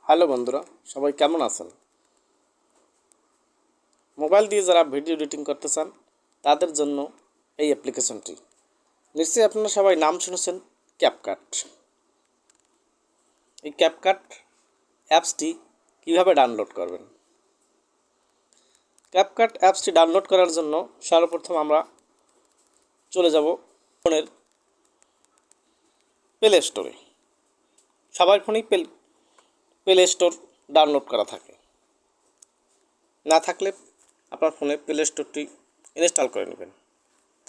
Hello বন্ধুরা, সবাই কেমন আছেন? মোবাইল দিয়ে যারা ভিডিও এডিটিং করতে চান তাদের জন্য এই অ্যাপ্লিকেশনটি। নিশ্চয়ই আপনারা সবাই নাম শুনেছেন ক্যাপকাট। এই ক্যাপকাট অ্যাপসটি কীভাবে ডাউনলোড করবেন? ক্যাপকাট অ্যাপসটি ডাউনলোড করার জন্য সর্বপ্রথম আমরা চলে যাব ফোনের প্লে স্টোরে। সবার ফোনেই প্লে স্টোর ডাউনলোড করা থাকে। না থাকলে আপনার ফোনে প্লে স্টোরটি ইনস্টল করে নেবেন।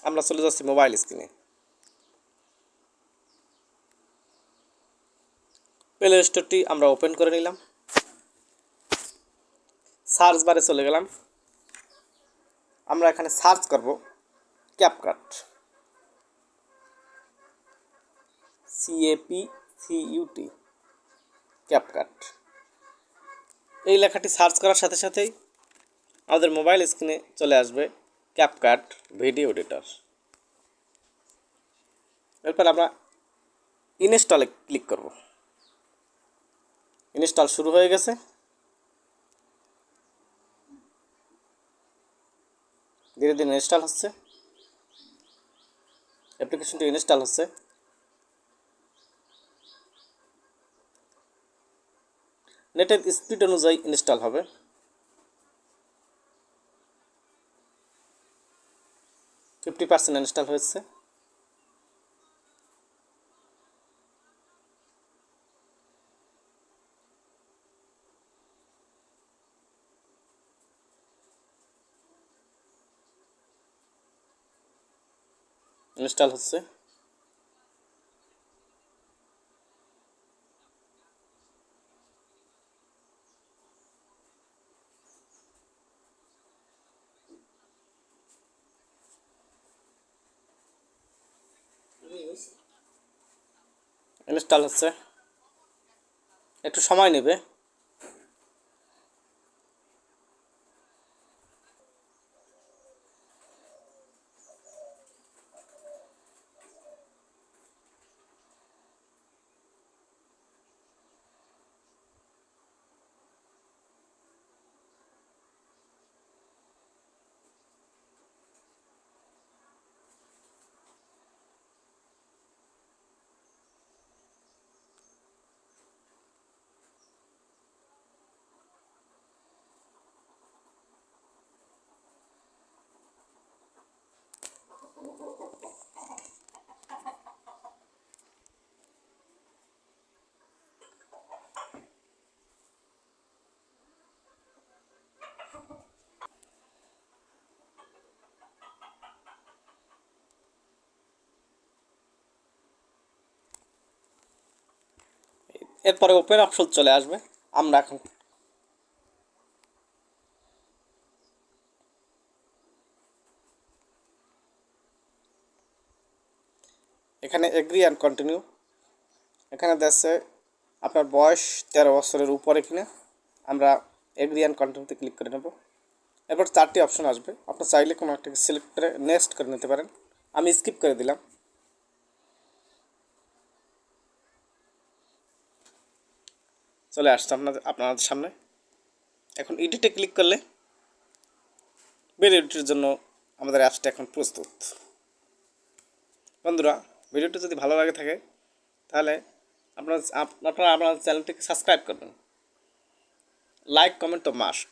আমরা চলে যাচ্ছি মোবাইল স্ক্রিনে। প্লে স্টোরটি আমরা ওপেন করে নিলাম। সার্চ বারে চলে গেলাম। আমরা এখানে সার্চ করব ক্যাপকাট, CAPCUT, ক্যাপকাট। এই লেখাটি সার্চ করার সাথে সাথেই আমাদের মোবাইল স্ক্রিনে চলে আসবে ক্যাপকাট ভিডিও এডিটর। এরপর আমরা ইনস্টলে ক্লিক করব। ইনস্টল শুরু হয়ে গেছে। ধীরে ধীরে ইনস্টল হচ্ছে। অ্যাপ্লিকেশনটি ইনস্টল হচ্ছে। নেটের স্পিড অনুযায়ী ইনস্টল হবে। %50 ইনস্টল হয়েছে। ইনস্টল হচ্ছে। ইনস্টল হচ্ছে, একটু সময় নেবে। এরপরে ওপেন অপশন চলে আসবে। আমরা এখন এখানে এগ্রি অ্যান্ড কন্টিনিউ। এখানে দেখছে আপনার বয়স 13 বছরের উপরে কিনা। আমরা এগ্রি অ্যান্ড কন্টিনিউতে ক্লিক করে নেব। এরপর 4টি অপশন আসবে। আপনি চাইলে কোনো একটাকে সিলেক্ট করে নেক্সট করে নিতে পারেন। আমি স্কিপ করে দিলাম। চলে আসছে আপনাদের সামনে। এখন এডিটে ক্লিক করলে ভিডিও এডিটের জন্য আমাদের অ্যাপসটা এখন প্রস্তুত। বন্ধুরা, ভিডিওটি যদি ভালো লাগে থাকে তাহলে আপনারা আমার চ্যানেলটিকে সাবস্ক্রাইব করবেন। লাইক কমেন্ট তো মাস্ট।